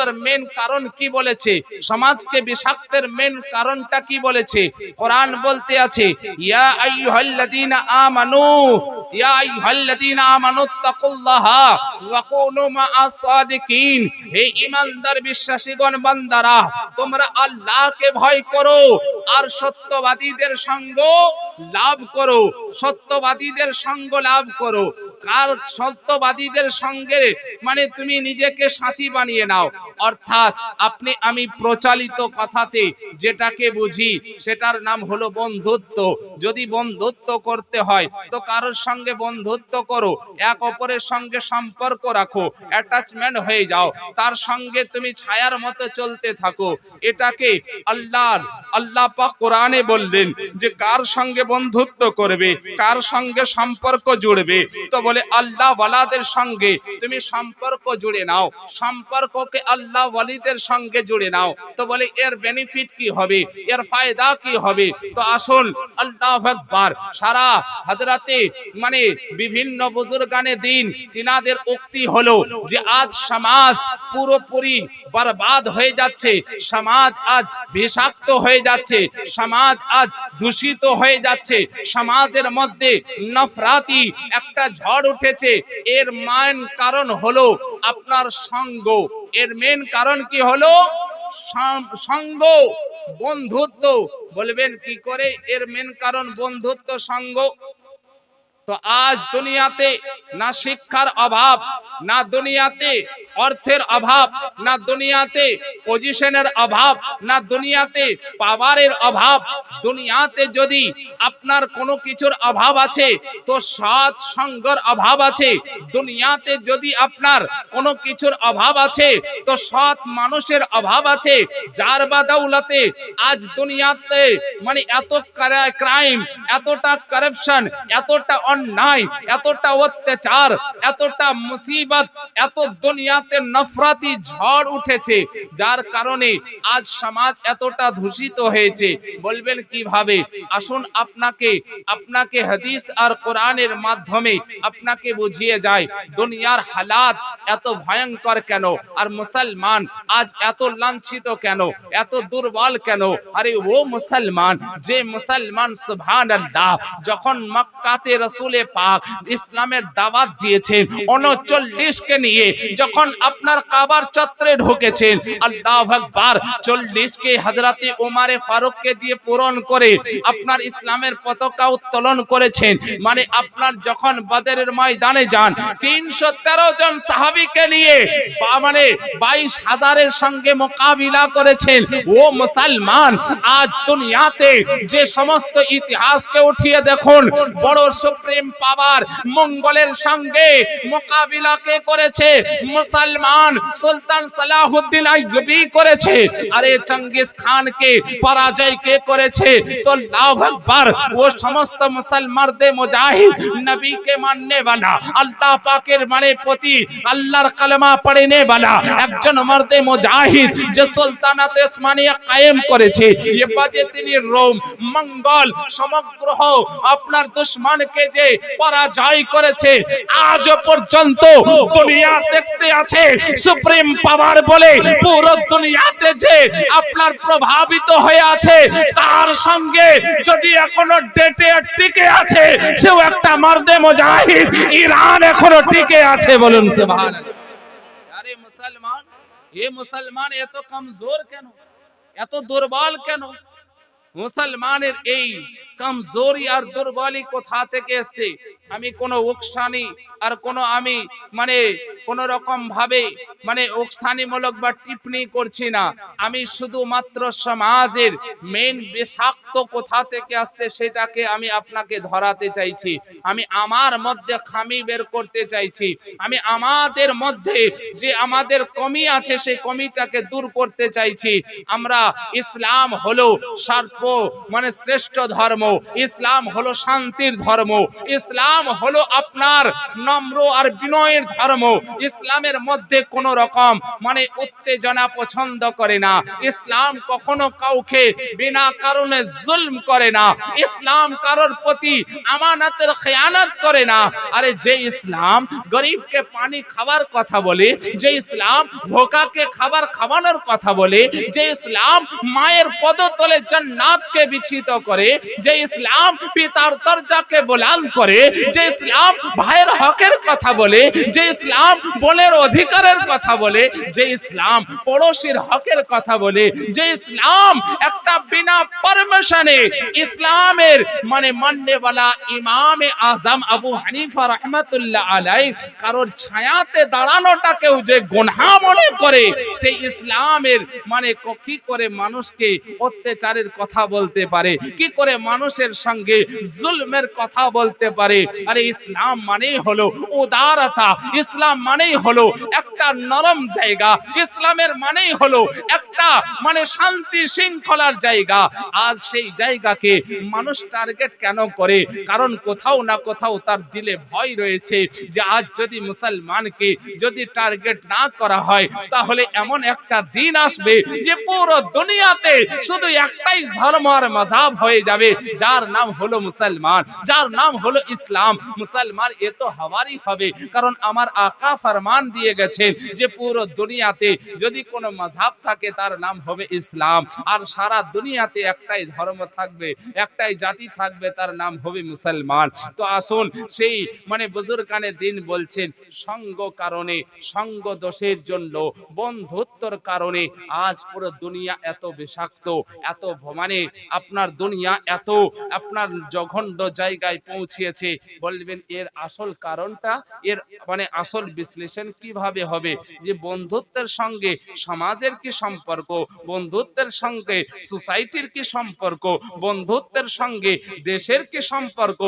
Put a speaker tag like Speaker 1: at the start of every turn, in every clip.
Speaker 1: বিষাক্তর main কারণ কি বলেছে, সমাজকে বিষাক্তের মেন কারণটা কি বলেছে। কোরআন বলতে আছে ইয়া আইয়ুহাল্লাযীনা আমানু ইয়া আইয়ুহাল্লাযীনা আমানুত্তাকুল্লাহা ওয়া কুনু মা'আস সাদিকিন। হে ঈমানদার বিশ্বাসীগণ বান্দারা, তোমরা আল্লাহকে ভয় করো আর সত্যবাদীদের সঙ্গ লাভ করো। সত্যবাদীদের সঙ্গ লাভ করো। কার সত্যবাদীদের সঙ্গে মানে তুমি নিজেকে সাথী বানিয়ে নাও। অর্থাৎ আপনি আমি প্রচলিত কথাতে যেটাকে বুঝি সেটার নাম হলো বন্ধুত্ব। যদি বন্ধুত্ব করতে হয় তো কারোর সঙ্গে বন্ধুত্ব করো, এক অপরের সঙ্গে সম্পর্ক রাখো, অ্যাটাচমেন্ট হয়ে যাও, তার সঙ্গে তুমি ছায়ার মতো চলতে থাকো। এটাকে আল্লাহ পাক কোরআনে বললেন যে কার সঙ্গে বন্ধুত্ব করবে, কার সঙ্গে সম্পর্ক জুড়বে। তো বলে আল্লাহ ওয়ালাদের সঙ্গে তুমি সম্পর্ক জুড়ে নাও, সম্পর্ককে আল্লাহ ওয়ালিদের সঙ্গে জুড়ে নাও। তো বলে এর বেনিফিট কি হবে, এর ফায়দা কি হবে। তো আসুন আল্লাহু আকবার, সারা হযরতে মানে বিভিন্ন বুজুর্গানে দিন তিনাদের উক্তি হলো যে আজ সমাজ পুরোপুরি বরবাদ হয়ে যাচ্ছে, সমাজ আজ বিষাক্ত হয়ে যাচ্ছে, সমাজ আজ দূষিত হয়ে যাচ্ছে, সমাজের মধ্যে নফরাতি একটা ঝড় উঠেছে। এর মেন কারণ হলো আপনার সঙ্গ। এর মেন কারণ কি হলো? সঙ্গ, বন্ধুত্ব। বলবেন কি করে? এর মেন কারণ বন্ধুত্ব, সঙ্গ। তো আজ দুনিয়াতে না শিক্ষার অভাব, না দুনিয়াতে অর্থের অভাব, না দুনিয়াতে পজিশনের অভাব, না দুনিয়াতে পাওয়ারের অভাব। দুনিয়াতে যদি আপনার কোনো কিছুর অভাব আছে তো সৎ সঙ্গের অভাব আছে। দুনিয়াতে যদি আপনার কোনো কিছুর অভাব আছে তো সৎ মানুষের অভাব আছে। যার বাদৌলতে আজ দুনিয়াতে মানে এত ক্রাইম, এতটা কারাপশন, এতটা অন্যায়, এতটা অত্যাচার, এতটা মুসিবত, এত দুনিয়াতে নফরতি ঝড় উঠেছে, যার কারণে আজ সমাজ এতটা দূষিত হয়েছে। বলবেন কিভাবে? আসুন আপনাকে হাদিস আর কোরআনের মাধ্যমে আপনাকে বুঝিয়ে যায় দুনিয়ার হালাত এত ভয়ঙ্কর কেন, আর মুসলমান আজ এত লাঞ্ছিত কেন, এত দুর্বল কেন। আরে ও মুসলমান, যে মুসলমান সুবহানাল্লাহ যখন মক্কাতে রাসূলে পাক ইসলামের দাওয়াত দিয়েছেন 39 কে নিয়ে, যখন আপনার কাবার চত্বরে ঢুকেছেন, আল্লাহু আকবার, 40 কে হযরতে ওমর ফারুক কে দিয়ে পূরণ করে আপনার ইসলামের পতাকা উত্তোলন করেছেন। মানে আপনার যখন বদরের ময়দানে যান 313 জন সাহাবীকে নিয়ে মানে 22,000 এর সঙ্গে মোকাবিলা করেছেন। ও মুসলমান, আজ দুনিয়াতে যে সমস্ত ইতিহাসকে উঠিয়ে দেখুন, বড় সুপ্রিম পাওয়ার মঙ্গলের সঙ্গে মোকাবিলা কে করেছে? মুসলমান সুলতান সালাহুদ্দিন আইয়ুবী করেছে। আরে চেঙ্গিস খানকে পরাজয় কে করেছে? তো আল্লাহু আকবার, ও সমস্ত মুসলমানদের মুজাহিদ, নবী কে মাননে वाला, আল্লাহ পাকের মানে প্রতি আল্লাহর কালেমা পড়নে वाला একজন মর্দে মুজাহিদ যে সুলতানাত ওসমানিয়া কায়েম করেছে। ये বাজে তিনি রোম, মঙ্গল, সমগ্র আপনার দুশমনকে যে পরাজয় করেছে, আজ পর্যন্ত দুনিয়া দেখতে আছে সুপ্রিম পাওয়ার বলে পুরো দুনিয়াতে যে আপনার প্রভাবিত হয়ে আছে, তার সঙ্গে যদি এখনো ডেটে টিকে আছে সেও একটা মর্দে মুজাহিদ, ইরান এখনো টিকে আছে। বলুন সুবহানাল্লাহ। আরে মুসলমান, এ মুসলমান এত কমজোর কেন, এত দুর্বল কেন? মুসলমানের এই কমজোরি আর দুর্বলতা কোথা থেকে এসেছে? আমি কোনো উকসানি আর কোনো আমি মানে কোন রকম ভাবে মানে উকসানিমূলক বা টিপ্পনি করছি না। আমি শুধুমাত্র সমাজের মেন বিষাক্ত কোথা থেকে আসছে সেটাকে আমি আপনাকে ধরাতে চাইছি। আমি আমার মধ্যে খামি বের করতে চাইছি। আমি আমাদের মধ্যে যে আমাদের কমি আছে সেই কমিটাকে দূর করতে চাইছি। আমরা ইসলাম হলো সর্ব মানে শ্রেষ্ঠ ধর্ম, ইসলাম হলো শান্তির ধর্ম, ইসলাম হলো আপনার নম্র আর বিনয়ের ধর্ম। ইসলামের মধ্যে কোনো রকম মানে উত্তেজনা পছন্দ করে না। ইসলাম কখনো কাউকে বিনা কারণে জুলম করে না। ইসলাম কারোর প্রতি আমানতের খেয়ানত করে না। আরে যে ইসলাম গরিবকে পানি খাওয়ার কথা বলে, যে ইসলাম ভোকাকে খাবার খাওয়ানোর কথা বলে, যে ইসলাম মায়ের পদতলে জান্নাতকে বিচিত করে, যে ইসলাম পিতার দরজাকে বুলন্দ করে, যে ইসলাম ভাইয়ের হকের কথা বলে, যে ইসলাম বোনের অধিকারের কথা বলে, যে ইসলাম পড়োশীর হকের কথা বলে, যে ইসলাম একটা বিনা পারমিশনে ইসলামের মানে মাননেওয়ালা ইমামে আজম আবু হানিফা রাহমাতুল্লাহ আলাইহি কারোর ছায়াতে দাঁড়ানোটাকেও যে গুনাহ মনে করে, সেই ইসলামের মানে কি করে মানুষকে অত্যাচারের কথা বলতে পারে, কি করে মানুষের সঙ্গে জুলমের কথা বলতে পারে? আরে ইসলাম মানেই হলো উদারতা, ইসলাম মানেই হলো একটা নরম জায়গা, ইসলামের মানেই হলো একটা মানে শান্তি শৃঙ্খলার জায়গা। আজ সেই জায়গাকে মানুষ টার্গেট কেন করে? কারণ কোথাও না কোথাও তার দিলে ভয় রয়েছে যে আজ যদি মুসলমানকে যদি টার্গেট না করা হয় তাহলে এমন একটা দিন আসবে যে পুরো দুনিয়াতে শুধু একটাই ধর্ম আর মাযহাব হয়ে যাবে, যার নাম হলো মুসলমান, যার নাম হলো ইসলাম। মুসলমান এ তো হওয়ারই হবে, কারণ আমার আকা ফরমান দিয়ে গেছেন যে পুরো দুনিয়াতে যদি কোনো মাযহাব থাকে তার নাম হবে ইসলাম, আর সারা দুনিয়াতে একটাই ধর্ম থাকবে, একটাই জাতি থাকবে, তার নাম হবে মুসলমান। তো আসুন সেই মানে বুজুর্গানে দিন বলছেন সঙ্গ কারণে, সঙ্গ দোষের জন্য, বন্ধুত্বর কারণে আজ পুরো দুনিয়া এত বিষাক্ত, এত মানে আপনার দুনিয়া এত আপনার জঘন্য জায়গায় পৌঁছিয়েছে। বলবেন এর আসল কারণটা, এর মানে আসল বিশ্লেষণ কিভাবে হবে? যে বন্ধুত্বের সঙ্গে সমাজের কি সম্পর্ক, বন্ধুত্বের সঙ্গে সোসাইটির কি সম্পর্ক, বন্ধুত্বের সঙ্গে দেশের কি সম্পর্ক,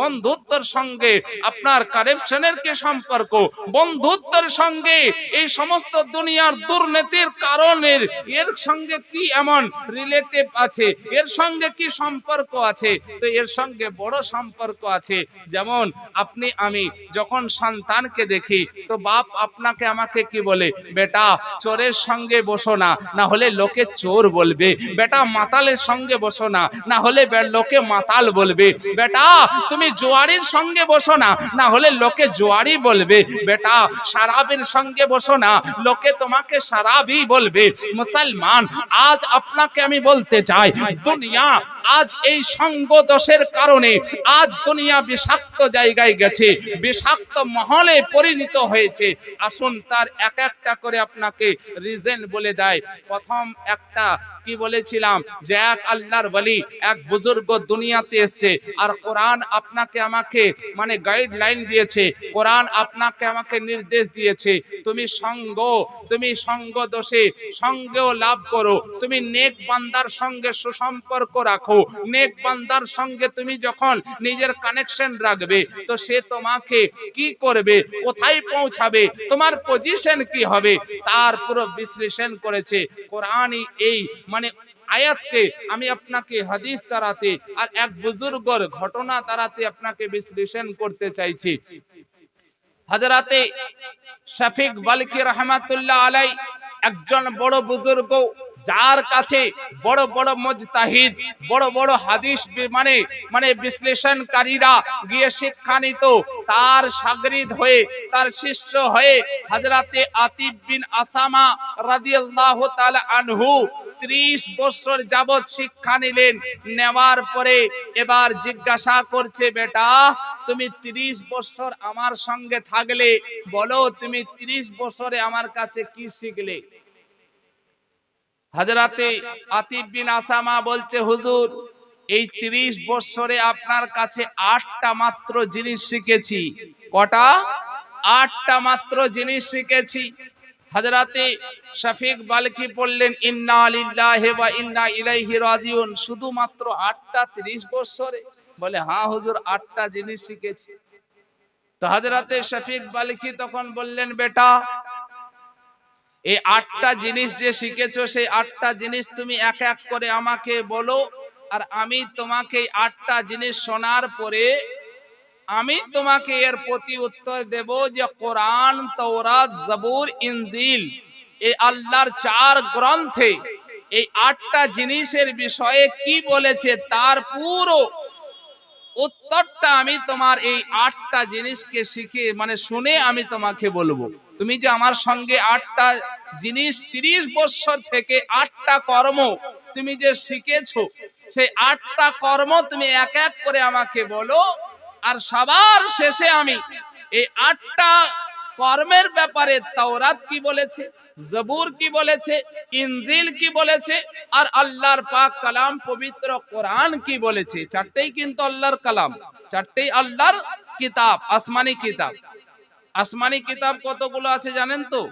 Speaker 1: বন্ধুত্বের সঙ্গে আপনার কারাপশনের কি সম্পর্ক, বন্ধুত্বের সঙ্গে এই সমস্ত দুনিয়ার দুর্নীতির কারণের এর সঙ্গে কি এমন রিলেটিভ আছে, এর সঙ্গে কি সম্পর্ক আছে? তো এর সঙ্গে বড় সম্পর্ক আছে। যেমন আপনি আমি যখন সন্তানকে দেখি তো বাপ আপনাকে আমাকে কি বলে, বেটা চোরের সঙ্গে বসো না, না হলে লোকে চোর বলবে, বেটা মাতালের সঙ্গে বসো না, না হলে লোকে মাতাল বলবে, বেটা তুমি জোয়ারির সঙ্গে বসো না, না হলে লোকে জোয়ারি বলবে, বেটা শরাবের সঙ্গে বসো না, লোকে তোমাকে শরাবি বলবে। মুসলমান আজ আপনাকে আমি বলতে চাই, দুনিয়া আজ এই সঙ্গ দোষের কারণে আজ দুনিয়া বিষাক্ত জায়গায় গেছে, বিষাক্ত মহলে পরিণত হয়েছে। আসুন তার এক একটা করে আপনাকে রিজন বলে দেয়। প্রথম একটা কি বলেছিলাম যে এক আল্লাহর ওলি, এক বুজুর্গ দুনিয়াতে এসেছে, আর কোরআন আপনাকে আমাকে মানে গাইডলাইন দিয়েছে, কোরআন আপনাকে আমাকে নির্দেশ দিয়েছে, তুমি সঙ্গ দোষে সঙ্গেও লাভ করো, তুমি নেক বান্দার সঙ্গে সুসম্পর্ক রাখো, নেক বান্দার সঙ্গে তুমি যখন নিজের কানেকশন রাখবে তো সে তোমাকে কি করবে, কোথায় পৌঁছাবে, তোমার পজিশন কি হবে, তার পুরো বিশ্লেষণ করেছে কোরআনই। এই মানে আয়াতকে আমি আপনাকে হাদিস দ্বারাতে আর এক বুজুর্গর ঘটনা দ্বারাতে আপনাকে বিশ্লেষণ করতে চাইছি। হযরতে শফিক বালকি রহমাতুল্লাহ আলাই একজন বড় বুজুর্গ, যার কাছে বড় বড় মুজতাহিদ, বড় বড় হাদিস মানে বিশ্লেষণকারীরা গিয়ে শিক্ষা নিত। তার শাগরিদ হয়ে, তার শিষ্য হয়ে হযরতে আতিব বিন আসামা রাদিয়াল্লাহু তাআলা আনহু 30 বছর যাবত শিক্ষা নিলেন। নেওয়ার পরে এবার জিজ্ঞাসা করছে, বেটা তুমি 30 বছর আমার সঙ্গে থাকলে, বলো তুমি 30 বছরে আমার কাছে কি শিখলে? হযরতে আতিব বিন আসামা বলছে, হুজুর এই 30 বছরে আপনার কাছে 8টা মাত্র জিনিস শিখেছি। কটা? 8টা মাত্র জিনিস শিখেছি। হযরতে শফিক বালকি বললেন, ইন্না লিল্লাহি ওয়া ইন্না ইলাইহি রাজিউন। শুধুমাত্র 8টা 30 বছরে? বলে হ্যাঁ হুজুর 8টা জিনিস শিখেছি। তো হযরতে শফিক বালকি তখন বললেন, বেটা এই 8টা জিনিস যে শিখেছো সেই 8টা জিনিস তুমি এক এক করে আমাকে বলো, আর আমি তোমাকে 8টা জিনিস শোনার পরে আমি তোমাকে এর প্রতি উত্তর দেব যে কোরআন, তাওরাত, জবুর, ইনজিল এই আল্লাহর 4 গ্রন্থে এই 8টা জিনিসের বিষয়ে কি বলেছে তার পুরো উত্তরটা আমি তোমার এই 8টা জিনিসকে শিখে মানে শুনে আমি তোমাকে বলবো। তুমি যে আমার সঙ্গে 8টা জিনিস 30 বছর থেকে 8টা কর্ম তুমি যে শিখেছো, সেই 8টা কর্ম তুমি এক এক করে আমাকে বলো। আর সবার শেষে আমি এই 8টা কর্মের ব্যাপারে তাওরাত কি বলেছে, জবুর কি বলেছে, ইনজিল কি বলেছে, আর আল্লাহর পাক কালাম পবিত্র কোরআন কি বলেছে। 4টেই কিন্তু আল্লাহর কালাম, 4টেই আল্লাহর কিতাব, আসমানি কিতাব। আসমানি কিতাব কতগুলো আছে জানেন তো?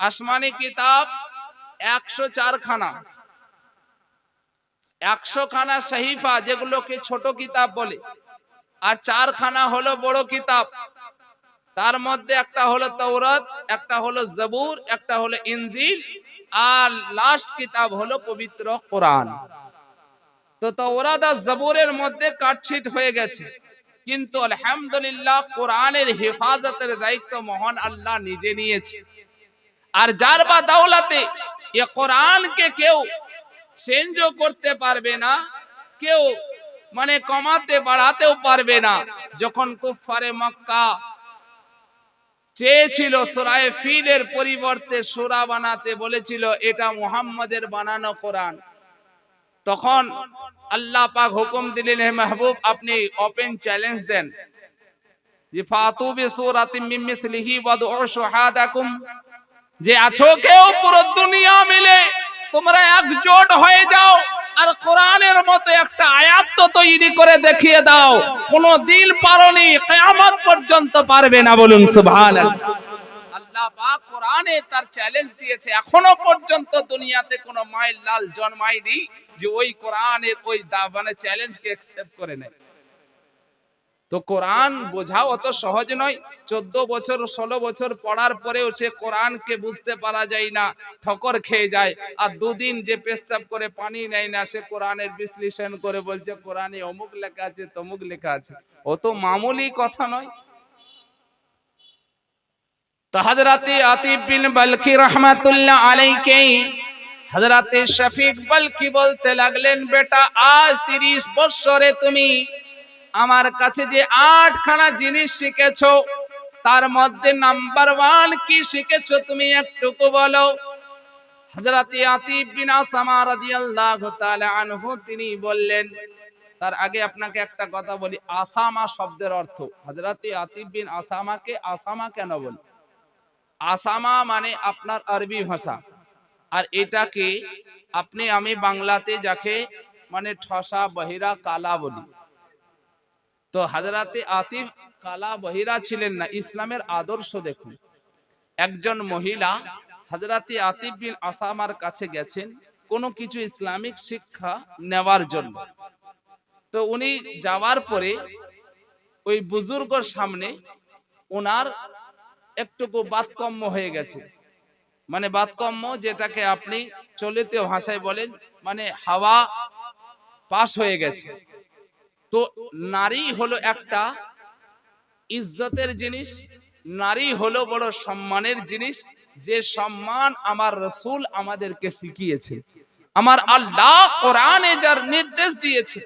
Speaker 1: আসমানি কিতাব 104 খানা, 100 খানা সহিফা যেগুলোকে ছোট কিতাব বলে, আর 4 খানা হলো বড় কিতাব। তার মধ্যে একটা হলো তাওরাত, একটা হলো জবুর, একটা হলো ইনজিল, আর লাস্ট কিতাব হলো পবিত্র কোরআন। তো তাওরাত আর জবুরের মধ্যে কাটছিট হয়ে গেছে, কিন্তু আলহামদুলিল্লাহ কোরআনের হেফাজতের দায়িত্ব মহান আল্লাহ নিজে নিয়েছে। আর যার বা দাওলাতে এই কোরআনকে কেউ চেঞ্জও করতে পারবে না, কেউ মানে কমাতে বাড়াতেও পারবে না। যখন কুফারে মক্কা চেয়েছিল সূরা ফিলের পরিবর্তে সূরা বানাতে, বলেছিল এটা মুহাম্মাদের বানানো কোরআন, তখন আল্লাহ পাক হুকুম দিলেন, হে মাহবুব আপনি ওপেন চ্যালেঞ্জ দেন যে ফাতু বিসূরাতিন মিন মিসলিহি ওয়াদউ শুহাদাকুম, যে আছো কেউ পুরো দুনিয়া মিলে তোমরা একজোট হয়ে যাও আর কোরআনের মতো একটা আয়াত তো তৈরি করে দেখিয়ে দাও। কোন দিন পারোনি, কিয়ামত পর্যন্ত পারবে না, বলুন সুবহানাল্লাহ। আল্লাহ পাক কোরআনে তার চ্যালেঞ্জ দিয়েছে, এখনো পর্যন্ত দুনিয়াতে কোনো মায়ের লাল জন্মায়নি যে ওই কোরআনের ওই মানে চ্যালেঞ্জকে অ্যাকসেপ্ট করে নেয়। তো কোরআন বোঝাও অত সহজ নয়। 14 বছর 16 বছর পড়ার পরেও সে কোরআনকে বুঝতে পারা যায় না, ঠকর খেয়ে যায়। আর দুদিন যে পেশাব করে পানি নেয় না, সে কোরআনের বিশ্লেষণ করে বলছে কোরআনে অমুক লেখা আছে তমুক লেখা আছে। ও তো মামুলি কথা নয়। তো হযরতে আতিব বিন বালখি রাহমাতুল্লাহ আলাইহি হযরতে শফিক বালখি বলতে লাগলেন, বেটা আজ 30 বছরে তুমি আমার কাছে যে 8 খানা জিনিস শিখেছো, তার মধ্যে নাম্বার 1 কি শিখেছো তুমি একটুকু বলো। হযরতে আতিব বিন আসামা রাদিয়াল্লাহু তাআলা আনহু তিনি বললেন, তার আগে আপনাকে একটা কথা বলি, আসামা শব্দের অর্থ, হযরতে আতিব বিন আসামাকে আসামা কেন বলে? আসামা মানে আপনার আরবি ভাষা, আর এটাকে আপনি আমি বাংলাতে যাকে মানে ঠসা বহিরা কালা বলি। তো হযরতে আতিব কালা বহিরা ছিলেন না। ইসলামের আদর্শ দেখুন, একজন মহিলা হযরতে আতিব বিন আসামার কাছে গেছেন কোনো কিছু ইসলামিক শিক্ষা নেওয়ার জন্য। তো উনি যাওয়ার পরে ওই বুজুর্গর সামনে ওনার একটুকু বাতকম্য হয়ে গেছে, মানে বাতকম্য যেটাকে আপনি চলিত ভাষায় বলেন মানে হাওয়া পাস হয়ে গেছে। তো নারী হলো একটা ইজ্জতের জিনিস, নারী হলো বড় সম্মানের জিনিস, যে সম্মান আমার রাসূল আমাদেরকে শিখিয়েছে, আমার আল্লাহ কোরআনে যার নির্দেশ দিয়েছে।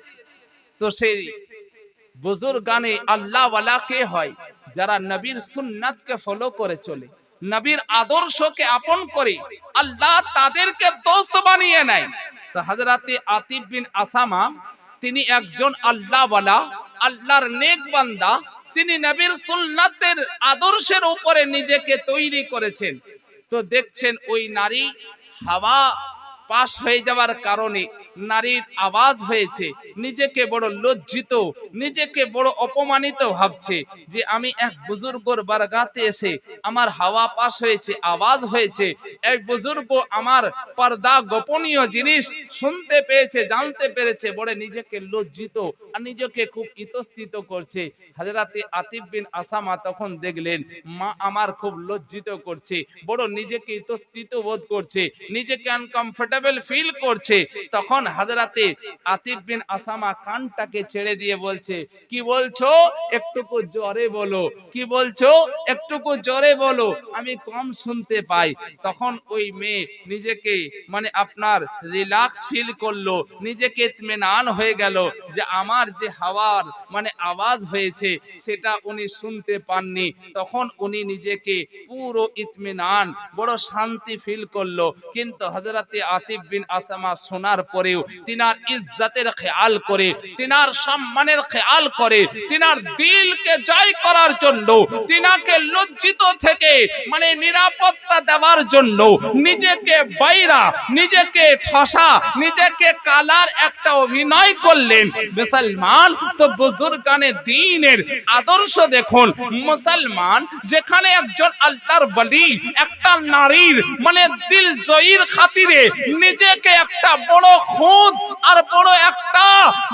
Speaker 1: তো সেই বুজুর্গানে আল্লাহ ওয়ালা কে হয়? যারা নবীর সুন্নাতকে ফলো করে চলে, নবীর আদর্শকে আপন করে, আল্লাহ তাদেরকে দোস্ত বানিয়ে নেয়। তো হযরতে আতিব বিন আসামা তিনি একজন আল্লাহ ওয়ালা, আল্লাহর নেক বান্দা, তিনি নবীর সুন্নাতের আদর্শের উপরে নিজেকে তৈরি করেছেন। তো দেখছেন ওই নারী হাওয়া পাস হয়ে যাওয়ার কারণে নারীর আওয়াজ হয়েছে, নিজেকে বড় লজ্জিত, নিজেকে বড় অপমানিত ভাবছে যে আমি এক বুজুর্গর বারগাতে এসে আমার হাওয়া পাস হয়েছে, আওয়াজ হয়েছে, এক বুজুর্গ আমার পর্দা গোপনীয় জিনিস শুনতে পেয়েছে, জানতে পেরেছে, বড় নিজেকে লজ্জিত আর নিজেকে খুব ইতস্তত করছে। হযরতে আতিব বিন আসামা তখন দেখলেন মা আমার খুব লজ্জিত করছে, বড় নিজেকে ইতস্তত বোধ করছে, নিজেকে আনকমফোর্টেবল ফিল করছে। তখন হযরতে আতিফ বিন আসামা কানটাকে ছেড়ে দিয়ে বলছে, কি বলছো, একটুকু জোরে বলো, কি বলছো, একটুকু জোরে বলো, আমি কম শুনতে পাই। তখন ওই মেয়ে নিজেকে মানে আপনার রিল্যাক্স ফিল করলো, নিজেকে ইতমিনান হয়ে গেল যে আমার যে হাওয়ার মানে আওয়াজ হয়েছে সেটা উনি শুনতে পাননি। তখন উনি নিজেকে পুরো ইতমিনান বড় শান্তি ফিল করলো। কিন্তু হযরতে আতিফ বিন আসামা শোনার পরেও তিনার ইজ্জতের খেয়াল করে, তিনার সম্মানের খেয়াল করে, তিনার দিলকে জয় করার জন্য, তিনাকে লজ্জিত থেকে মানে নিরাপত্তা দেওয়ার জন্য নিজেকে বাইরা, নিজেকে ঠসা, নিজেকে কালার একটা অভিনয় করলেন। মুসলমান তো বুজুর্গানে দ্বীনের আদর্শ দেখুন। মুসলমান যেখানে একজন আল্লাহর ওলি একটা নারীর মানে দিল জয়ীর খাতিরে নিজেকে একটা বড় খুদ আর বড় একটা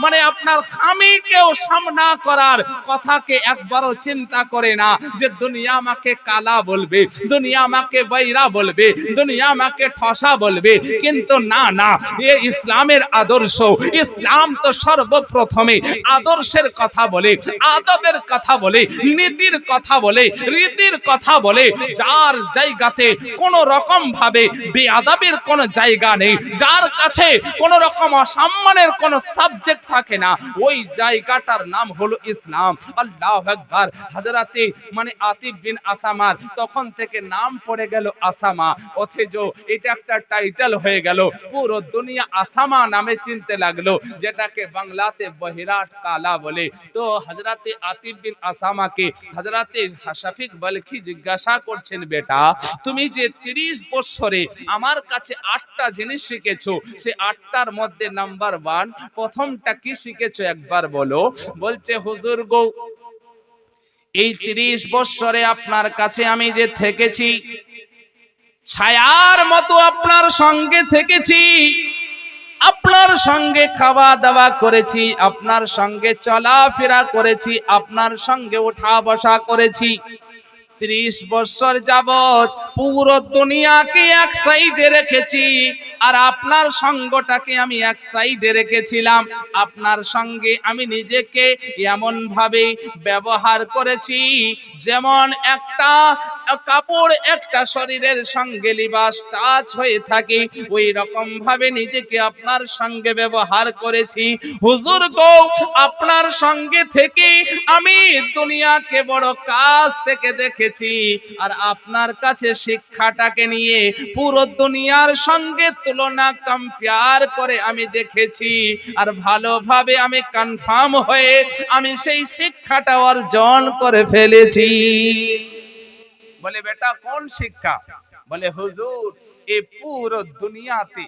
Speaker 1: মানে আপনার খামিকেও সামনা করার কথাকে একবারও চিন্তা করে না যে দুনিয়া আমাকে কালা বলবে, দুনিয়া আমাকে বাইরা বলবে, দুনিয়া আমাকে ঠসা বলবে। কিন্তু না না, এ ইসলামের আদর্শ। ইসলাম তো সর্বপ্রথমে আদর্শের কথা বলে, আদবের কথা বলে, নীতির কথা বলে, রীতির কথা বলে। যার জায়গাতে কোন রকম ভাবে বেয়াদবের কোন জায়গা নেই, যার কাছে কোন রকম অসম্মানের কোন সাবজেক্ট থাকে না, ওই জায়গাটার নাম হলো ইসলাম। আল্লাহু আকবার। হযরতে মানে আতিফ বিন আসামার তখন থেকে নাম পড়ে গেল আসামা, অথচ এটা একটা টাইটেল হয়ে গেল। পুরো দুনিয়া আসামা নামে চিনতে লাগলো, যেটাকে বাংলাতে বহিরাট কালা বলে। তো হযরতে আতিফ বিন আসামাকে হযরতে শফিক বলখি জিজ্ঞাসা করছেন, বেটা তুমি যে 30 বছরে আমার কাছে 8টা জিনিস শিখেছো, সে 8টার মধ্যে নাম্বার 1 প্রথমটা কি শিখেছো একবার বলো। বলছে, হুজুর গো, এই 30 বছরে আপনার কাছে আমি যে থেকেছি, ছায়ার মতো আপনার সঙ্গে থেকেছি, আপনার সঙ্গে খাওয়া দাওয়া করেছি, আপনার সঙ্গে চলাফেরা করেছি, আপনার সঙ্গে ওঠা বসা করেছি। 30 বছর যাবত পুরো দুনিয়াকে এক সাইডে রেখেছি, আর আপনার সঙ্গটাকে আমি এক সাইডে রেখেছিলাম। আপনার সঙ্গে আমি নিজেকে এমন ভাবে ব্যবহার করেছি যেমন একটা কাপড় একটা শরীরের সঙ্গে লিবাস টাচ হয়ে থাকে, ওই রকম ভাবে নিজেকে আপনার সঙ্গে ব্যবহার করেছি। হুজুর গো, আপনার সঙ্গে থেকে আমি দুনিয়াকে বড় কাছ থেকে দেখেছি, আর আপনার কাছে শিক্ষাটাকে নিয়ে পুরো দুনিয়ার সঙ্গে তুলনা কম্পেয়ার করে আমি দেখেছি, আর ভালোভাবে আমি কনফার্ম হয়ে আমি সেই শিক্ষাটা অর্জন করে ফেলেছি। বলে, বেটা কোন শিক্ষা? বলে, হুজুর, এই পুরো দুনিয়াতে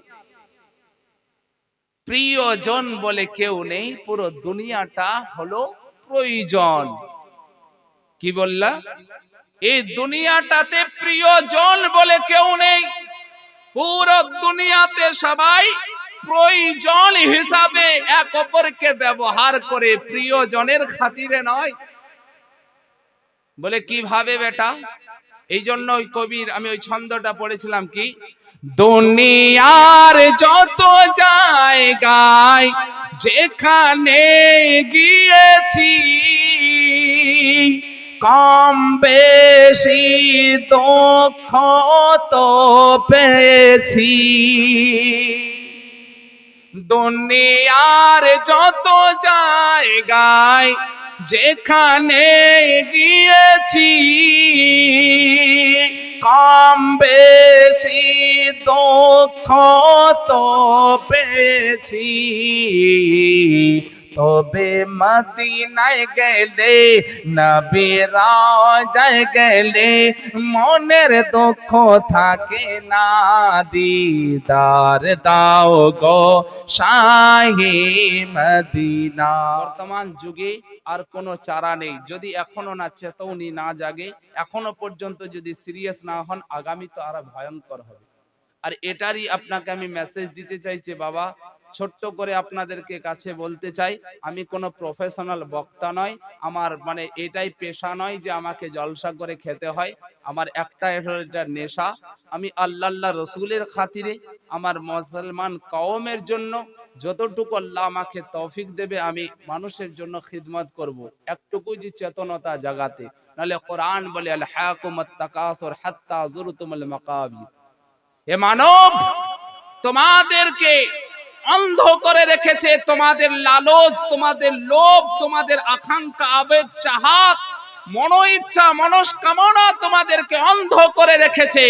Speaker 1: প্রিয়জন বলে কেউ নেই, পুরো দুনিয়াটা হলো প্রয়োজন। কি বললা? এই দুনিয়াটাতে প্রিয়জন বলে কেউ নেই, পুরো দুনিয়াতে সবাই প্রয়োজন হিসাবে এক অপরকে ব্যবহার করে, প্রিয়জনের খাতিরে নয়। বলে, কিভাবে বেটা? এই জন্য ওই কবির আমি ওই ছন্দটা পড়েছিলাম, কি দুনিয়ার যত জায়গায় যেখানে গিয়েছি, কম বেশি দুঃখ তো পেয়েছি। দুনিয়ার যত জায়গায় যেখানে গিয়েছি, কম বেশি দুঃখ তো পেয়েছি। তবে মদিনায় গেলে, নবী রওজায় গেলে মনের দুঃখ থাকে না। দিদার দাও গো শাহে মদিনা। বর্তমান যুগে আর কোনো চারা নেই, যদি এখনো না চেতৌনি না জাগে, এখনো পর্যন্ত যদি সিরিয়াস না হন, আগামী তো আরো ভয়ঙ্কর হবে। আর এটারই আপনাকে আমি মেসেজ দিতে চাইছি বাবা, ছোট্ট করে আপনাদেরকে কাছে বলতে চাই, আমি কোনো প্রফেশনাল বক্তা নয়, আমার মানে এটাই পেশা নয় যে আমাকে জলসা করে খেতে হয়। আমার একটা নেশা, আমি আল্লাহ রসুলের খাতিরে, আমার মুসলমান কওমের জন্য, যতটুকু আল্লাহ আমাকে তৌফিক দেবে আমি মানুষের জন্য খিদমত করব, একটুকু যে চেতনতা জাগাতে। নাহলে কোরআন বলে আল হাকুমাত তাকাসুর হাত্তা যুরতুমুল মাকাবির, হে মানব তোমাদেরকে অন্ধ করে রেখেছে তোমাদের লালচ, তোমাদের লোভ, তোমাদের আকাঙ্ক্ষা, আবেগ, চাহাত, মনো ইচ্ছা, মনস্কামনা তোমাদেরকে অন্ধ করে রেখেছে।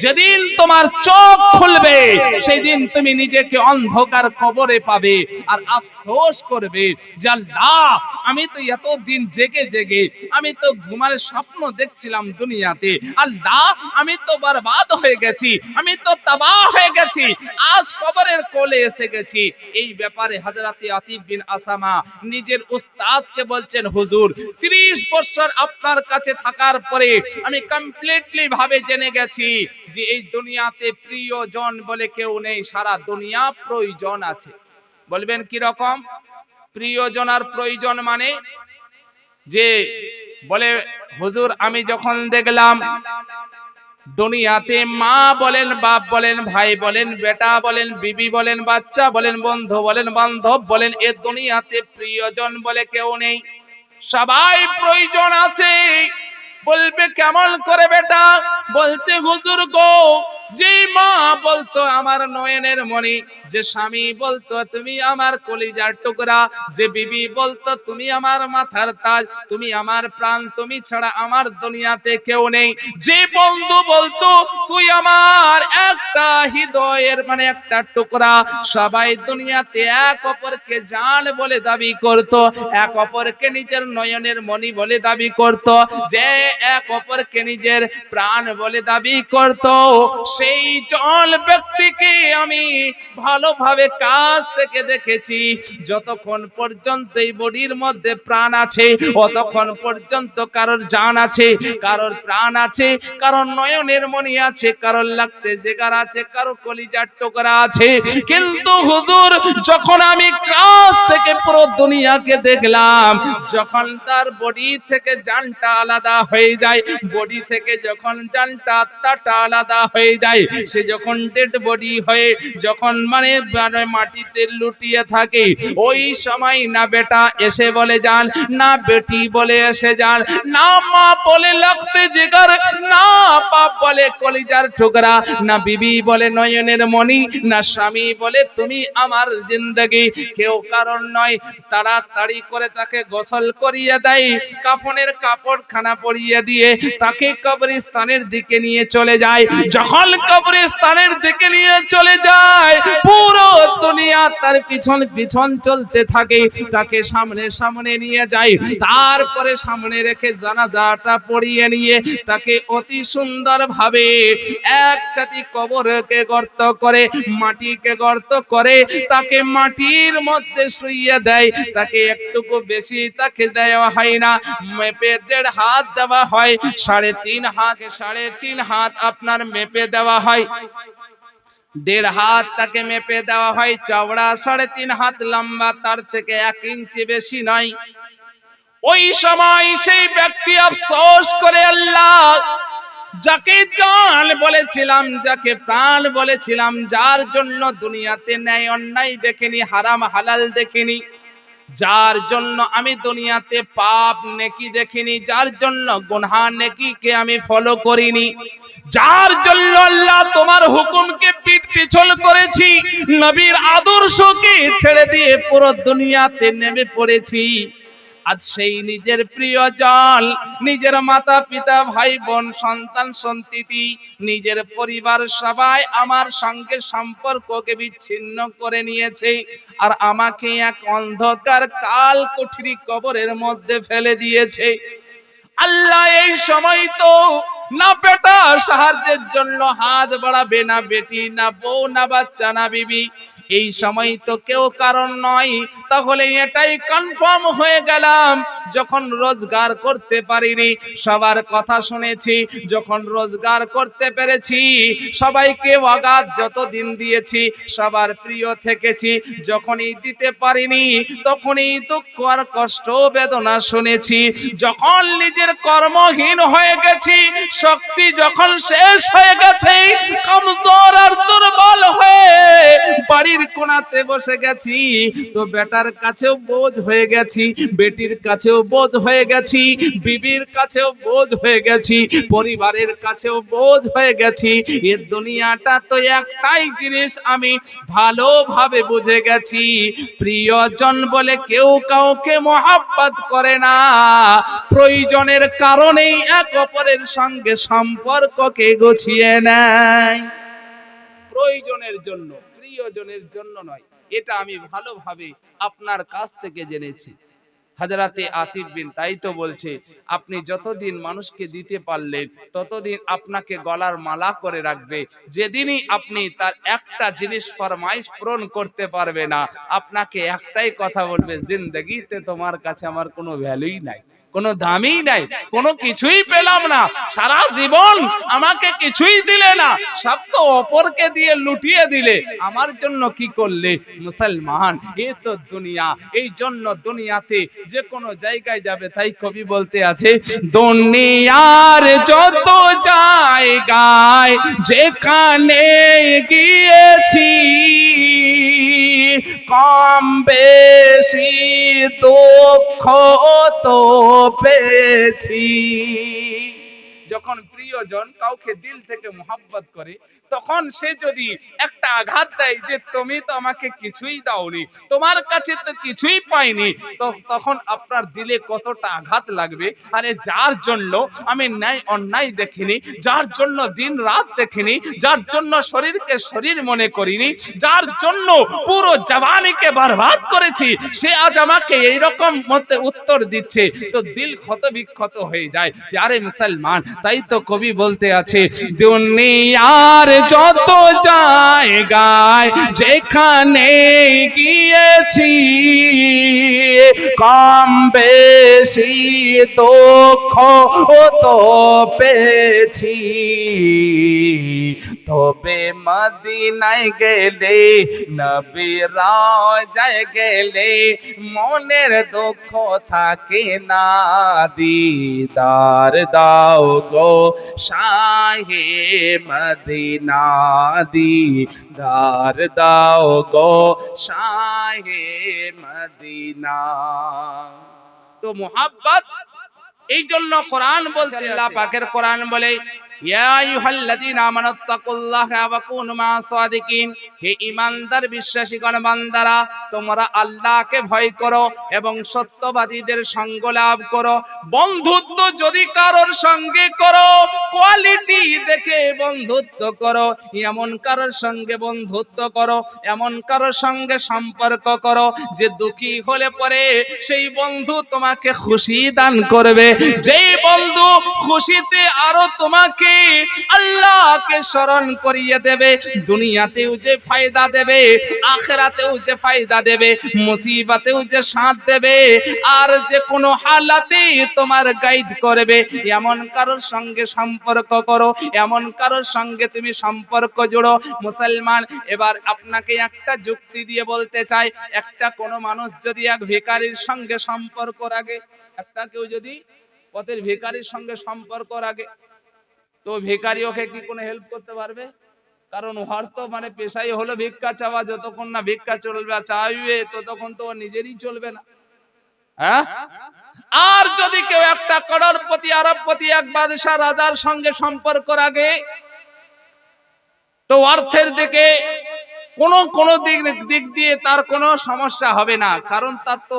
Speaker 1: যেদিন তোমার চোখ খুলবে সেই দিন তুমি নিজেকে অন্ধকার কবরে পাবে আর আফসোস করবে যে আল্লাহ আমি তো এতদিন জেগে জেগে আমি তো ঘুমার স্বপ্ন দেখছিলাম দুনিয়াতে, আল্লাহ আমি তো বরবাদ হয়ে গেছি, আমি তো তাবাহ হয়ে গেছি, আজ কবরের কোলে এসে গেছি। এই ব্যাপারে হযরতে আতিক বিন আসামা নিজের উস্তাদকে বলছেন, হুজুর 30 বছর আপনার কাছে থাকার পরে আমি কমপ্লিটলি ভাবে জেনে গেছি যে এই দুনিয়াতে প্রিয়জন বলে কেউ নেই, সারা দুনিয়া প্রয়োজন আছে। বলবেন কি রকম প্রিয়জন আর প্রয়োজন? মানে যে বলে হুজুর আমি যখন দেখলাম দুনিয়াতে মা বলেন, বাপ বলেন, ভাই বলেন, বেটা বলেন, বিবি বলেন, বাচ্চা বলেন, বন্ধু বলেন, বান্ধব বলেন, এ দুনিয়াতে প্রিয়জন বলে কেউ নেই, সবাই প্রয়োজন আছে। বলবে কেমন করে বেটা? বলছে হুজুর গো, যে মা বলতো আমার নয়নের মণি, যে স্বামী বলতো তুমি আমার কলিজার টুকরা, যে বিবি বলতো তুমি আমার মাথার তাজ, তুমি আমার প্রাণ, তুমি ছাড়া আমার দুনিয়াতে কেউ নেই, যে বন্ধু বলতো তুই আমার একটা হৃদয়ের মানে একটা টুকরা, সবাই দুনিয়াতে এক অপরকে জান বলে দাবি করত, এক অপরকে নিজের নয়নের মণি বলে দাবি করত, যে এক অপরকে নিজের প্রাণ বলে দাবি করত, সেই জল ব্যক্তিকে আমি ভালোভাবে কাছ থেকে দেখেছি। যতক্ষণ পর্যন্ত এই বডির মধ্যে প্রাণ আছে ততক্ষণ পর্যন্ত কারোর জান আছে, কারোর প্রাণ আছে, কারোর নয়নের মণি আছে, কারোর লাগতে জিগার আছে, কারোর কলিজার টুকরা আছে। কিন্তু হুজুর যখন আমি কাছ থেকে পুরো দুনিয়াকে দেখলাম, যখন তার বডি থেকে জানটা আলাদা হয়ে যায়, বডি থেকে যখন জানটা আত্মাটা আলাদা হয়ে যায়, সে যখন ডেড বডি হয়ে যখন মানে মাটিতে লুটিয়ে থাকে, ওই সময় না বেটা এসে বলে যান, না বেটি বলে এসে যান, না মা বলে লাগতে জিগার, না বাপ বলে কলিজার টুকরা, না বিবি বলে নয়নের মণি, না স্বামী বলে তুমি আমার জিন্দেগি, কেউ কারণ নয়। তাড়াতাড়ি করে তাকে গোসল করিয়ে দেয়, কাফনের কাপড়খানা পরিয়ে দিয়ে তাকে কবরস্থানের দিকে নিয়ে চলে যায়। যখন কবরস্থানের দিকে নিয়ে চলে যায়, পুরো দুনিয়া তার পিছন পিছন চলতে থাকে, তাকে সামনে সামনে নিয়ে যায়, তারপরে সামনে রেখে জানাজাটা পড়িয়ে নিয়ে তাকে অতি সুন্দর ভাবে এক ছাতি কবরকে গর্ত করে, মাটিকে গর্ত করে, তাকে মাটির মধ্যে শুইয়ে দেয়। তাকে একটুকু বেশি তাকে দেওয়া হয় না, মেপে 1.5 হাত দেওয়া হয়, 3.5 হাত, 3.5 হাত আপনার মেপে দেওয়া হয়, 1.5 হাত তাকে মেপে দেওয়া হয়, চওড়া 3.5 হাত, লম্বা তার থেকে 1 ইঞ্চি বেশি নয়। ওই সময় সেই ব্যক্তি আফসোস করে, আল্লাহ যাকে জান বলেছিলাম, যাকে প্রাণ বলেছিলাম, যার জন্য দুনিয়াতে ন্যায় অন্যায় দেখিনি, হারাম হালাল দেখিনি, যার জন্য আমি দুনিয়াতে পাপ নেকি দেখিনি, যার জন্য গুনাহ নেকিকে আমি ফলো করিনি, যার জন্য আল্লাহ তোমার হুকুমকে পিঠ পিছল করেছি, নবীর আদর্শকে ছেড়ে দিয়ে পুরো দুনিয়াতে নেমে পড়েছি, আজ সেই নিজের প্রিয়জন, নিজের মাতা পিতা, ভাই বোন, সন্তান সন্ততি, নিজের পরিবার সবাই আমার সঙ্গে সম্পর্ককে বিচ্ছিন্ন করে নিয়েছে, আর আমাকে এক অন্ধকার কাল কুঠরি কবরের মধ্যে ফেলে দিয়েছে। আল্লাহ এই সময় তো না বেটা সাহায্যের জন্য হাত বাড়াবে, না বেটি, না বউ, না বাচ্চা, না বিবি, এই সময় তো কেউ কারণ নয়। তাহলে এটাই কনফার্ম হয়ে গেলাম, যখন রোজগার করতে পারিনি সবার কথা শুনেছি, যখন রোজগার করতে পেরেছি সবাইকে ওয়াগাত যতদিন দিয়েছি সবার প্রিয় থেকেছি, যখনই দিতে পারিনি তখনই দুঃখ আর কষ্ট বেদনা শুনেছি, যখন নিজের কর্মহীন হয়ে গেছি, শক্তি যখন শেষ হয়ে গেছে, কমজোর আর দুর্বল হয়ে বাড়ির কোণাতে বসে গেছি, তো বেটার কাছেও বোঝ হয়ে গেছি, বেটির কাছেও বোঝ হয়ে গেছি, বিবির কাছেও বোঝ হয়ে গেছি, পরিবারের কাছেও বোঝ হয়ে গেছি। এই দুনিয়াটা তো একটাই জিনিস আমি ভালোভাবে বুঝে গেছি, প্রিয়জন বলে কেউ কাউকে মহব্বত করে না, প্রয়োজনের কারণেই এক অপরের সঙ্গে সম্পর্ককে গুছিয়ে নেয়, প্রয়োজনের জন্য, প্রিয়জনের জন্য নয়। এটা আমি ভালোভাবে আপনার কাছ থেকে জেনেছি। হযরতে আতিক বিন তাই তো বলছে, আপনি যতদিন মানুষকে দিতে পারলেন ততদিন আপনাকে গলার মালা করে রাখবে, যেদিনই আপনি তার একটা জিনিস ফরমাইশ পূরণ করতে পারবে না, আপনাকে একটাই কথা বলবে, জিন্দেগিতে তোমার কাছে আমার কোনো ভ্যালুই নাই, কোনো দামই নাই, কোনো কিছুই পেলাম না, সারা জীবন আমাকে কিছুই দিলে না, সব তো অপরকে দিয়ে লুটিয়ে দিলে, আমার জন্য কি করলে? মুসলমান, এ তো দুনিয়া, এই জন্য দুনিয়াতে যে কোনো জায়গায় যাবে, তাই কবি বলতে আছে, দুনিয়ার যত জায়গায় যেখানে গিয়েছি, কম বেশি দুঃখ তো পেয়েছি। যখন প্রিয়জন কাউকে দিল থেকে মোহাব্বত করে, তখন সে যদি একটা আঘাত দেয় যে তুমি তো আমাকে কিছুই দাওনি, তোমার কাছে তো কিছুই পাইনি, তো তখন আপনার দিলে কতটা আঘাত লাগবে। আরে যার জন্য আমি ন্যায় অন্যায় দেখিনি, যার জন্য দিন রাত দেখিনি, যার জন্য শরীরকে শরীর মনে করিনি, যার জন্য পুরো জওয়ানিকে বরবাদ করেছি, সে আজ আমাকে এইরকম মতে উত্তর দিচ্ছে, তো দিল ক্ষত বিক্ষত হয়ে যায়। আরে মুসলমান, তাই তো কবি বলতে আছে, দুনিয়ার যত জায়গায় যেখানে গিয়েছি, কম বেশি দুঃখ তো পেয়েছি, তবে মদিনায় গেলে, নবী রওজায় গেলে, মনের দুঃখ থাকে না, দিদার দাও গো শাহে মদিনা, দিদার দাও গো শাহে মদিনা। তো মুহাব্বত, এই জন্য কোরআন বলছে, আল্লাহ পাকের কোরআন বলে, ইয়া আইয়ুহাল্লাযীনা আমানুত্তাকুল্লাহা ওয়া কুনু মা'আস সাদিকিন, হে ঈমানদার বিশ্বাসীগণ বান্দারা, তোমরা আল্লাহকে ভয় করো এবং সত্যবাদীদের সঙ্গ লাভ করো। বন্ধুত্ব যদি কারোর সঙ্গে করো, কোয়ালিটি দেখে বন্ধুত্ব করো, এমন কারোর সঙ্গে বন্ধুত্ব করো, এমন কারোর সঙ্গে সম্পর্ক করো যে দুঃখী হলে পরে সেই বন্ধু তোমাকে খুশি দান করবে, যেই বন্ধু খুশিতে আরো তোমাকে আল্লাহকে স্মরণ করিয়ে দেবে, দুনিয়াতেও যে ফায়দা দেবে, আখিরাতেও যে ফায়দা দেবে, মুসিবতেও যে সাথ দেবে, আর যে কোনো হালাতে তোমার গাইড করবে, এমন কারোর সঙ্গে সম্পর্ক করো, এমন কারোর সঙ্গে তুমি সম্পর্ক জোড়ো। মুসলমান, এবার আপনাকে একটা যুক্তি দিয়ে বলতে চাই, একটা কোনো মানুষ যদি এক ভিখারির সঙ্গে সম্পর্ক রাখে, একটা কেউ যদি পথের ভিখারির সঙ্গে সম্পর্ক রাখে, তো ভিখারি ওকে কি কোনো হেল্প করতে পারবে? কারণ ওর তো মানে পেশাই হলো ভিক্ষা চাওয়া, যতক্ষণ না ভিক্ষা চলবে চাইবে ততক্ষণ তো নিজেরই চলবে না। হ্যাঁ, আর যদি কেউ একটা করোড়পতি আরবপতি এক বাদশা রাজার সঙ্গে সম্পর্ক রাখে, তো অর্থের দিকে কোনো দিক দিয়ে তার কোনো সমস্যা হবে না, কারণ তার তো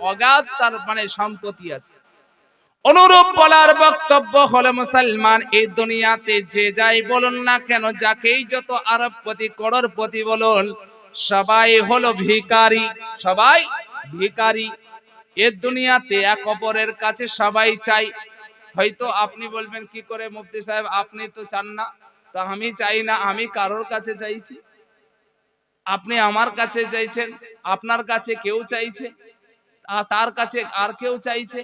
Speaker 1: অগাধ তার মানে সম্পত্তি আছে। অনুরূপ বলার বক্তব্য হলো, মুসলমান, এই দুনিয়াতে যে যাই বলুন না কেন, যাকেই যত আরবপতি করোড়পতি বলুন, সবাই হলো ভিখারি, সবাই ভিখারি। এই দুনিয়াতে এক অপরের কাছে সবাই চাই। হয়তো আপনি বলবেন, কি করে মুফতি সাহেব, আপনি তো চান না? তো আমি চাই না, আমি কারোর কাছে চাইছি, আপনি আমার কাছে চাইছেন, আপনার কাছে কেউ চাইছে, তার কাছে আর কেউ চাইছে,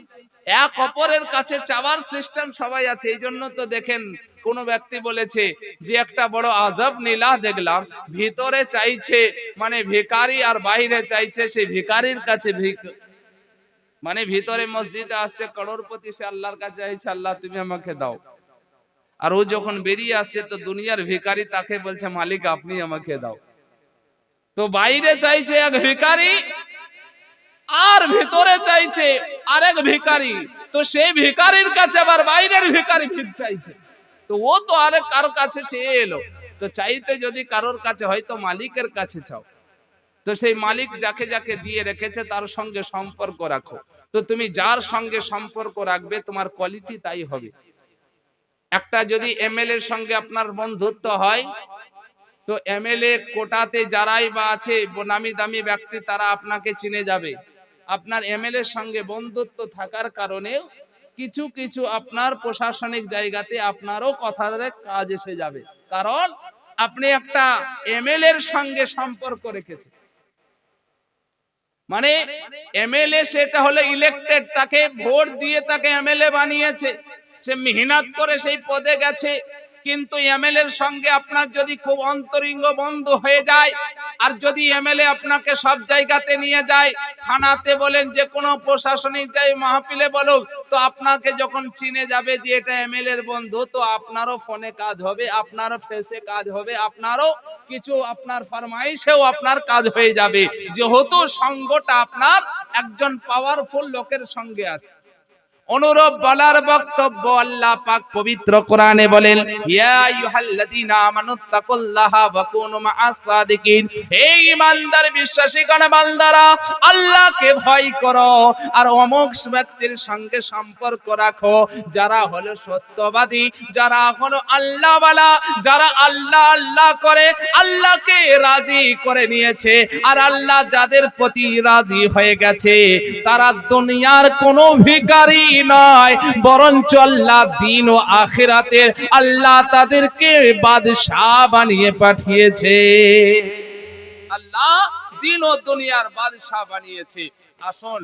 Speaker 1: এক অপরের কাছে চাওয়ার সিস্টেম সবাই আছে। এই জন্য তো দেখেন, কোন ব্যক্তি বলেছে যে একটা বড় আজব নীলা দেখলাম, ভিতরে চাইছে মানে ভিখারি আর বাইরে চাইছে সেই ভিখারির কাছে মানে ভিতরে মসজিদে আসছে করোড়পতি, সে আল্লাহর কাছে চাইছে, আল্লাহ তুমি আমাকে দাও, আর ও যখন বেরিয়ে আসছে তো দুনিয়ার ভিখারি তাকে বলছে, মালিক আপনি আমাকে দাও। তো বাইরে চাইছে এক ভিখারি, আর ভিতরে চাইছে আরেক ভিখারি। তো সেই ভিখারির কাছে আবার বাইরের ভিখারি ভিক চাইছে। তো ও তো আরেক কারো কাছে চেয়ে এলো। তো চাইতে যদি কারোর কাছে হয় তো মালিকের কাছে চাও। তো সেই মালিক যাকে যাকে দিয়ে রেখেছে তার সঙ্গে সম্পর্ক রাখো। তো তুমি যার সঙ্গে সম্পর্ক রাখবে তোমার কোয়ালিটি তাই হবে। একটা যদি এমএলএ এর সঙ্গে আপনার বন্ধুত্ব হয়, তো এমএলএ কোটাতে যারাই বা আছে নামি দামি ব্যক্তি তারা আপনাকে চিনে যাবে। আপনার এমএলএ এর সঙ্গে বন্ধুত্ব থাকার কারণে কিছু কিছু আপনার প্রশাসনিক জায়গাতে আপনারও কথার কাজ এসে যাবে, কারণ আপনি একটা এমএলএ এর সঙ্গে সম্পর্ক রেখেছেন। মানে এমএলএ সেটা হলো ইলেক্টেড, তাকে ভোট দিয়ে তাকে এমএলএ বানিয়েছে, সে মেহনত করে সেই পদে গেছে। কিন্তু এমএলএ এর সঙ্গে আপনার যদি খুব অন্তরঙ্গ বন্ধু হয়ে যায়, আর যদি এমএলএ আপনাকে সব জায়গাতে নিয়ে যায়, থানাতে বলেন যে কোনো প্রশাসনিক মাহফিলে বলুক, তো আপনাকে যখন চিনে যাবে যে এটা এমএলএ এর বন্ধু, তো আপনারও ফোনে কাজ হবে, আপনারও ফেসে কাজ হবে, আপনারও কিছু আপনার ফরমাইশেও আপনার কাজ হয়ে যাবে, যেহেতু সঙ্গটা আপনার একজন পাওয়ারফুল লোকের সঙ্গে আছে। অনুরূপ বলার বক্তব্য আল্লাহ পাক পবিত্র কোরআনে বলেন, ইয়া আইয়ুহাল্লাযীনা আমানুত্তাকুল্লাহা ওয়া কুনু মাআস সাদিকিন। হে ঈমানদার বিশ্বাসীগণ বান্দারা, আল্লাহকে ভয় করো আর অমুক ব্যক্তির সঙ্গে সম্পর্ক রাখো যারা হলো সত্যবাদী, যারা হলো আল্লাহওয়ালা, যারা আল্লাহ আল্লাহ করে আল্লাহকে রাজি করে নিয়েছে, আর আল্লাহ যাদের প্রতি রাজি হয়ে গেছে তারা দুনিয়ার কোনো ভিখারি নয়, বরঞ্চ আল্লাহ দিন ও আখিরাতের আল্লাহ তাদেরকে বাদশাহ বানিয়ে পাঠিয়েছে। আল্লাহ দিন ও দুনিয়ার বাদশাহ বানিয়েছে। আসুন,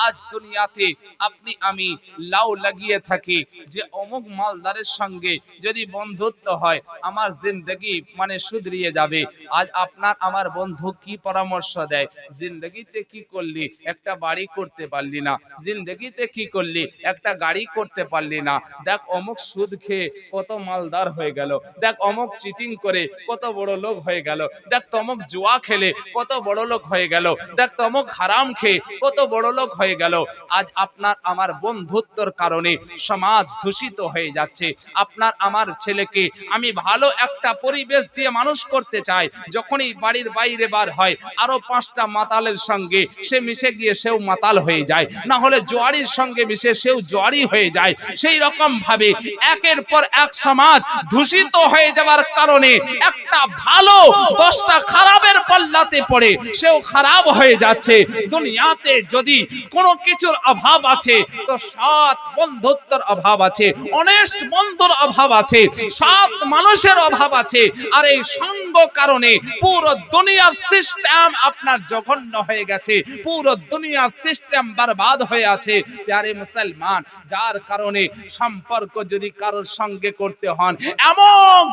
Speaker 1: আজ দুনিয়াতে আপনি আমি লাউ লাগিয়ে থাকি যে অমুক মালদারের সঙ্গে যদি বন্ধুত্ব হয় আমার জিন্দগি মানে সুধরিয়ে যাবে। আজ আপনার আমার বন্ধু কি পরামর্শ দেয়, জিন্দগিতে কি করলি, একটা বাড়ি করতে পারলি না, জিন্দগিতে কি করলি, একটা গাড়ি করতে পারলি না, দেখ অমুক সুদ খেয়ে কত মালদার হয়ে গেল, দেখ অমুক চিটিং করে কত বড় লোক হয়ে গেল, দেখ তমুক জুয়া খেলে কত বড় লোক হয়ে গেল, দেখ তমুক হারাম খেয়ে কত বড় লোক হয়ে গেল। আজ আপনার আমার বন্ধুত্বর কারণে সমাজ দূষিত হয়ে যাচ্ছে। আপনার আমার ছেলেকে আমি ভালো একটা পরিবেশ দিয়ে মানুষ করতে চাই, যখনই বাড়ির বাইরে বার হয় আরো 5টা মাতালের সঙ্গে সে মিশে গিয়ে সেও মাতাল হয়ে যায়, না হলে জোয়ারির সঙ্গে মিশে সেও জোয়ারি হয়ে যায়। সেই রকম ভাবে একের পর এক সমাজ দূষিত হয়ে যাওয়ার কারণে একটা ভালো 10টা খারাপের পাল্লাতে পড়ে সেও খারাপ হয়ে যাচ্ছে। দুনিয়াতে যদি কোনো কিছুর অভাব আছে তো সৎ বন্ধুত্বের অভাব আছে, অনেস্ট বন্ধুর অভাব আছে, সৎ মানুষের অভাব আছে। আর এই সঙ্গ কারণে পুরো দুনিয়ার সিস্টেম আপনার জঘন্য হয়ে গেছে, পুরো দুনিয়ার সিস্টেম বরবাদ হয়ে আছে। প্যারে মুসলমান, যার কারণে সম্পর্ক যদি কারোর সঙ্গে করতে হন, এমন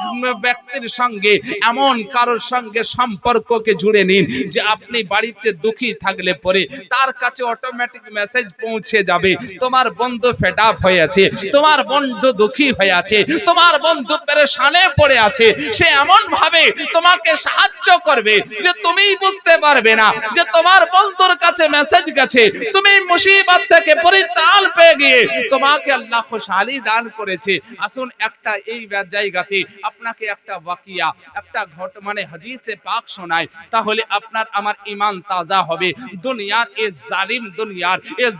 Speaker 1: ব্যক্তির সঙ্গে এমন কারোর সঙ্গে সম্পর্ককে জুড়ে নিন যে আপনি বাড়িতে দুঃখী থাকলে পরে তার কাছে অটোমেটিক মেসেজ পৌঁছে যাবে, তোমার বন্ধু ফেড আপ হয়ে আছে, তোমার বন্ধু দুঃখী হয়ে আছে, তোমার বন্ধু পেরেশানে পড়ে আছে। সে এমন ভাবে তোমাকে সাহায্য করবে যে তুমি বুঝতে পারবে না যে তোমার বন্ধুর কাছে মেসেজ গেছে, তুমি মুসিবত থেকে পরিত্রাণ পেয়ে গিয়ে তোমাকে আল্লাহ খুশহালি দান করেছে। আসুন, একটা এই জায়গাতে আপনাকে একটা ওয়াকিয়া, একটা মানে হাদিসে পাক শোনায়, তাহলে আপনার আমার ঈমান তাজা হবে। দুনিয়ার এই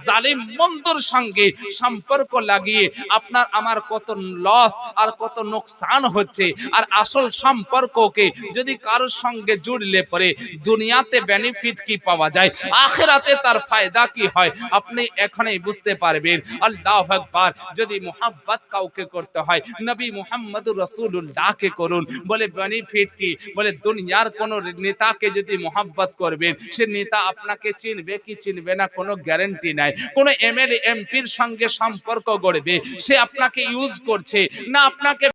Speaker 1: জালিম বন্ধুর সঙ্গে সম্পর্ক লাগিয়ে আপনার আমার কত লস আর কত নোকসান হচ্ছে। আর আসল সম্পর্ককে যদি কারোর সঙ্গে জুড়লে পরে দুনিয়াতে বেনিফিট কি পাওয়া যায়, আখিরাতে তার ফায়দা কি হয়, আপনি এখনই বুঝতে পারবেন। আল্লাহু আকবার। যদি মুহাব্বত কাউকে করতে হয় নবী মুহাম্মদুর রাসূলুল্লাহকে করুন। বলে বেনিফিট কি, বলে দুনিয়ার কোন নেতাকে যদি মুহাব্বত করবেন সে নেতা আপনাকে চিনবে কি চিনবে না কোনো গ্যারান্টি নাই। কোন এমএলএ এমপির সঙ্গে সম্পর্ক গড়বে, সে আপনাকে ইউজ করছে না আপনাকে